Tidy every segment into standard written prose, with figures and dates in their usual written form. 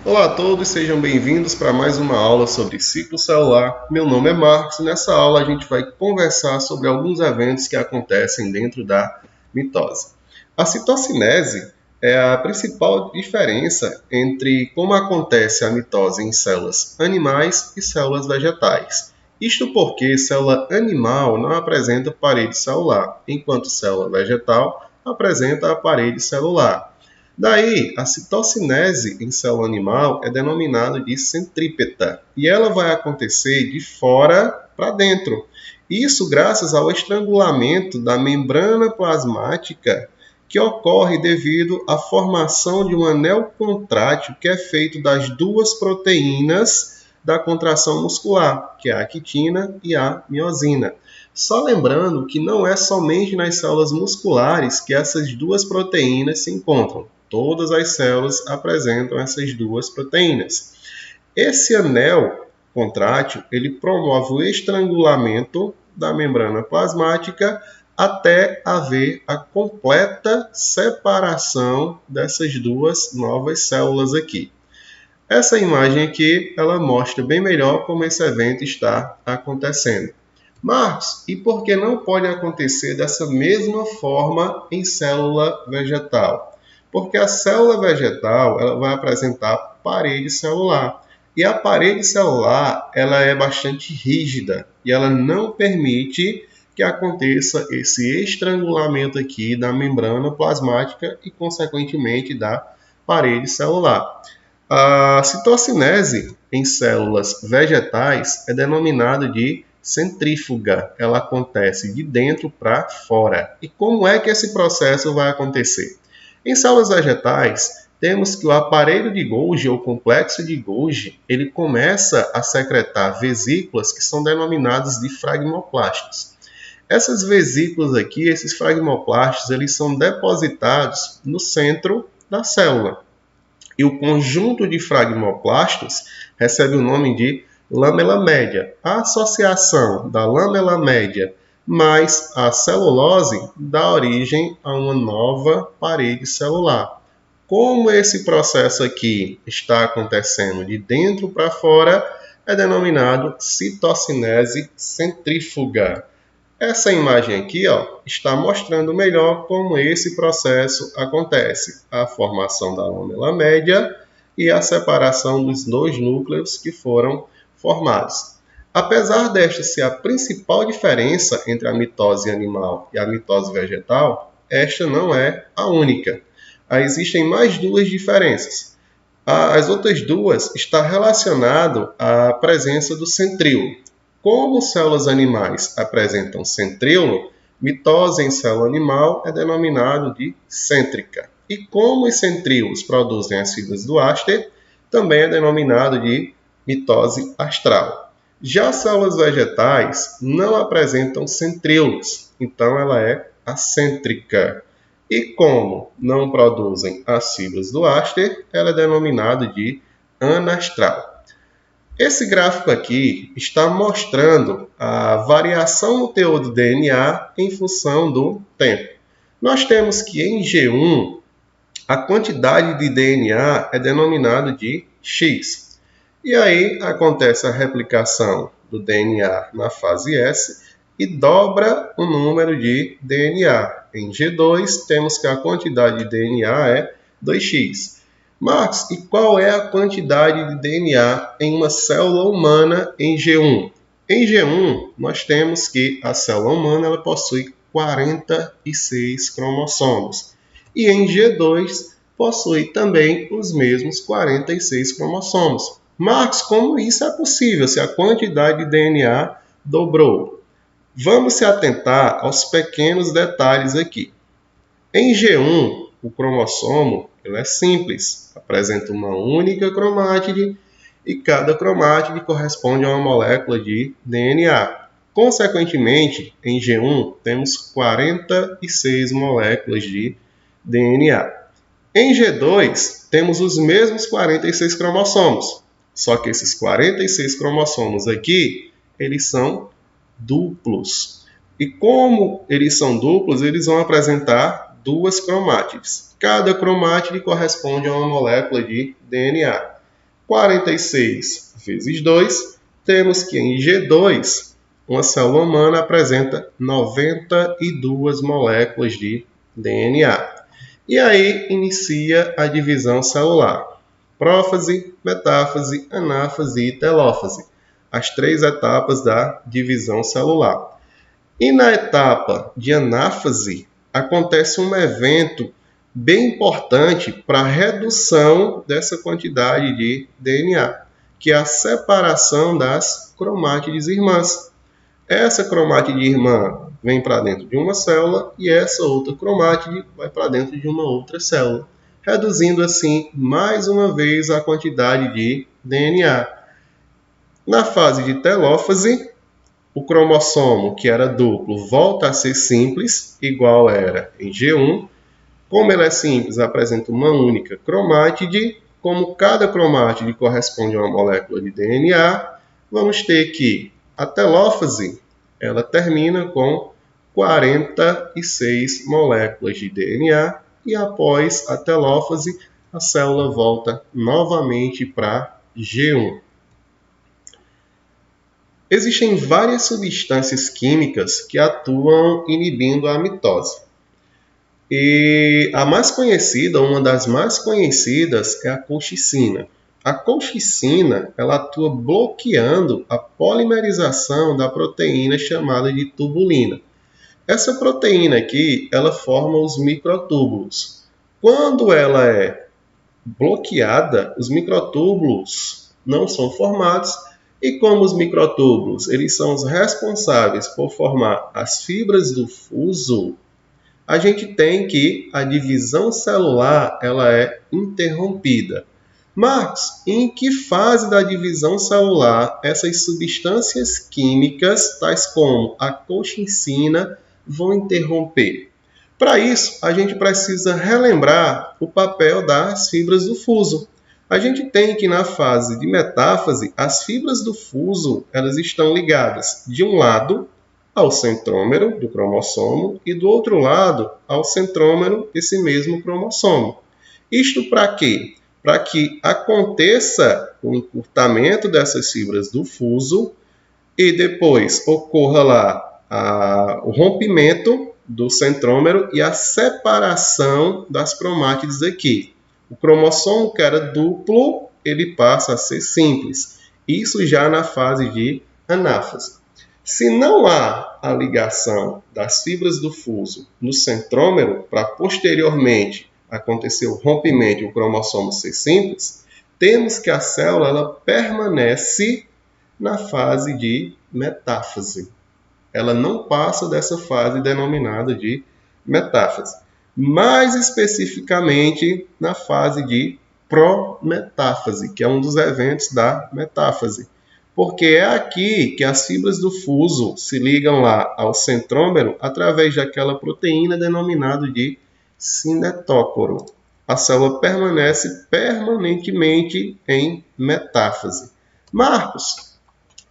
Olá a todos, sejam bem-vindos para mais uma aula sobre ciclo celular. Meu nome é Marcos e nessa aula a gente vai conversar sobre alguns eventos que acontecem dentro da mitose. A citocinese é a principal diferença entre como acontece a mitose em células animais e células vegetais. Isto porque célula animal não apresenta parede celular, enquanto célula vegetal apresenta a parede celular. Daí, a citocinese em célula animal é denominada de centrípeta e ela vai acontecer de fora para dentro. Isso graças ao estrangulamento da membrana plasmática que ocorre devido à formação de um anel contrátil que é feito das duas proteínas da contração muscular, que é a actina e a miosina. Só lembrando que não é somente nas células musculares que essas duas proteínas se encontram. Todas as células apresentam essas duas proteínas. Esse anel contrátil, ele promove o estrangulamento da membrana plasmática até haver a completa separação dessas duas novas células aqui. Essa imagem aqui, ela mostra bem melhor como esse evento está acontecendo. Marcos, e por que não pode acontecer dessa mesma forma em célula vegetal? Porque a célula vegetal ela vai apresentar parede celular. E a parede celular ela é bastante rígida e ela não permite que aconteça esse estrangulamento aqui da membrana plasmática e, consequentemente, da parede celular. A citocinese em células vegetais é denominada de centrífuga. Ela acontece de dentro para fora. E como é que esse processo vai acontecer? Em células vegetais, temos que o aparelho de Golgi, ou complexo de Golgi, ele começa a secretar vesículas que são denominadas de fragmoplastos. Essas vesículas aqui, esses fragmoplastos, eles são depositados no centro da célula. E o conjunto de fragmoplastos recebe o nome de lâmela média. A associação da lâmela média mais a celulose dá origem a uma nova parede celular. Como esse processo aqui está acontecendo de dentro para fora, é denominado citocinese centrífuga. Essa imagem aqui está mostrando melhor como esse processo acontece. A formação da lâmela média e a separação dos dois núcleos que foram formados. Apesar desta ser a principal diferença entre a mitose animal e a mitose vegetal, esta não é a única. Existem mais duas diferenças. As outras duas estão relacionadas à presença do centríolo. Como células animais apresentam centríolo, mitose em célula animal é denominado de cêntrica. E como os centríolos produzem as fibras do áster, também é denominado de mitose astral. Já células vegetais não apresentam centríolos, então ela é acêntrica. E como não produzem as fibras do áster, ela é denominada de anastral. Esse gráfico aqui está mostrando a variação no teor do DNA em função do tempo. Nós temos que em G1, a quantidade de DNA é denominada de X. E aí acontece a replicação do DNA na fase S e dobra o número de DNA. Em G2, temos que a quantidade de DNA é 2x. Marcos, e qual é a quantidade de DNA em uma célula humana em G1? Em G1, nós temos que a célula humana ela possui 46 cromossomos. E em G2, possui também os mesmos 46 cromossomos. Marcos, como isso é possível se a quantidade de DNA dobrou? Vamos se atentar aos pequenos detalhes aqui. Em G1, o cromossomo ele é simples, apresenta uma única cromátide e cada cromátide corresponde a uma molécula de DNA. Consequentemente, em G1, temos 46 moléculas de DNA. Em G2, temos os mesmos 46 cromossomos, só que esses 46 cromossomos aqui, eles são duplos. E como eles são duplos, eles vão apresentar duas cromátides. Cada cromátide corresponde a uma molécula de DNA. 46 vezes 2, temos que em G2, uma célula humana apresenta 92 moléculas de DNA. E aí inicia a divisão celular. Prófase, metáfase, anáfase e telófase. As 3 etapas da divisão celular. E na etapa de anáfase, acontece um evento bem importante para a redução dessa quantidade de DNA, que é a separação das cromátides irmãs. Essa cromátide irmã vem para dentro de uma célula e essa outra cromátide vai para dentro de uma outra célula, reduzindo assim mais uma vez a quantidade de DNA. Na fase de telófase, o cromossomo, que era duplo, volta a ser simples, igual era em G1. Como ele é simples, apresenta uma única cromátide. Como cada cromátide corresponde a uma molécula de DNA, vamos ter que a telófase ela termina com 46 moléculas de DNA e após a telófase, a célula volta novamente para G1. Existem várias substâncias químicas que atuam inibindo a mitose. E a mais conhecida, uma das mais conhecidas, é a colchicina. A colchicina ela atua bloqueando a polimerização da proteína chamada de tubulina. Essa proteína aqui, ela forma os microtúbulos. Quando ela é bloqueada, os microtúbulos não são formados. E como os microtúbulos eles são os responsáveis por formar as fibras do fuso, a gente tem que a divisão celular ela é interrompida. Mas em que fase da divisão celular essas substâncias químicas, tais como a colchicina, vão interromper? Para isso, a gente precisa relembrar o papel das fibras do fuso. A gente tem que na fase de metáfase, as fibras do fuso elas estão ligadas de um lado ao centrômero do cromossomo e do outro lado ao centrômero desse mesmo cromossomo. Isto para quê? Para que aconteça o encurtamento dessas fibras do fuso e depois ocorra lá o rompimento do centrômero e a separação das cromátides aqui. O cromossomo que era duplo, ele passa a ser simples. Isso já na fase de anáfase. Se não há a ligação das fibras do fuso no centrômero, para posteriormente acontecer o rompimento e o cromossomo ser simples, temos que a célula ela permanece na fase de metáfase. Ela não passa dessa fase denominada de metáfase. Mais especificamente na fase de prometáfase, que é um dos eventos da metáfase. Porque é aqui que as fibras do fuso se ligam lá ao centrômero através daquela proteína denominada de cinetócoro. A célula permanece permanentemente em metáfase. Marcos,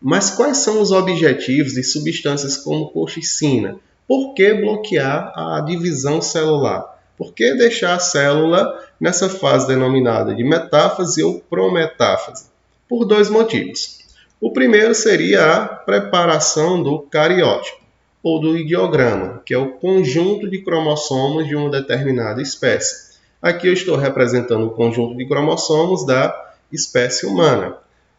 mas quais são os objetivos de substâncias como colchicina? Por que bloquear a divisão celular? Por que deixar a célula nessa fase denominada de metáfase ou prometáfase? Por 2 motivos. O primeiro seria a preparação do cariótipo, ou do ideograma, que é o conjunto de cromossomos de uma determinada espécie. Aqui eu estou representando o conjunto de cromossomos da espécie humana.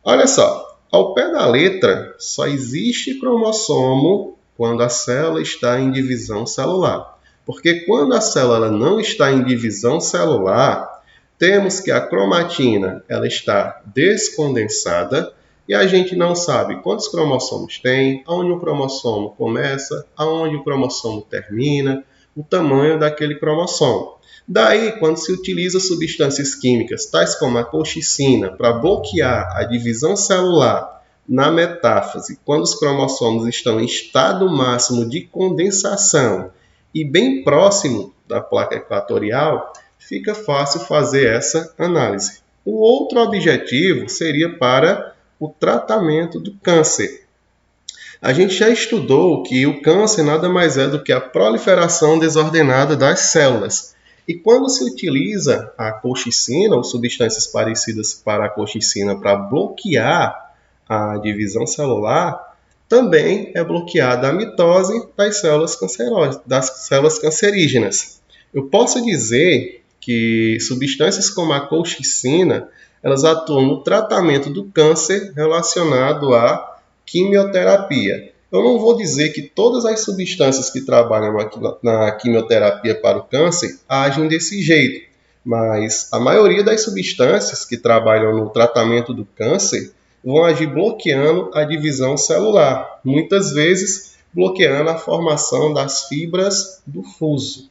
Olha só, ao pé da letra, só existe cromossomo quando a célula está em divisão celular. Porque quando a célula não está em divisão celular, temos que a cromatina ela está descondensada e a gente não sabe quantos cromossomos tem, aonde o cromossomo começa, aonde o cromossomo termina, o tamanho daquele cromossomo. Daí, quando se utiliza substâncias químicas, tais como a colchicina, para bloquear a divisão celular na metáfase, quando os cromossomos estão em estado máximo de condensação e bem próximo da placa equatorial, fica fácil fazer essa análise. O outro objetivo seria para o tratamento do câncer. A gente já estudou que o câncer nada mais é do que a proliferação desordenada das células. E quando se utiliza a colchicina ou substâncias parecidas para a colchicina para bloquear a divisão celular, também é bloqueada a mitose das células cancerígenas. Eu posso dizer que substâncias como a colchicina, elas atuam no tratamento do câncer relacionado à quimioterapia. Eu não vou dizer que todas as substâncias que trabalham na quimioterapia para o câncer agem desse jeito, mas a maioria das substâncias que trabalham no tratamento do câncer vão agir bloqueando a divisão celular, muitas vezes bloqueando a formação das fibras do fuso.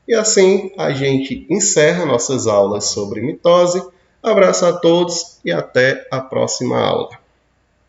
E assim a gente encerra nossas aulas sobre mitose. Abraço a todos e até a próxima aula.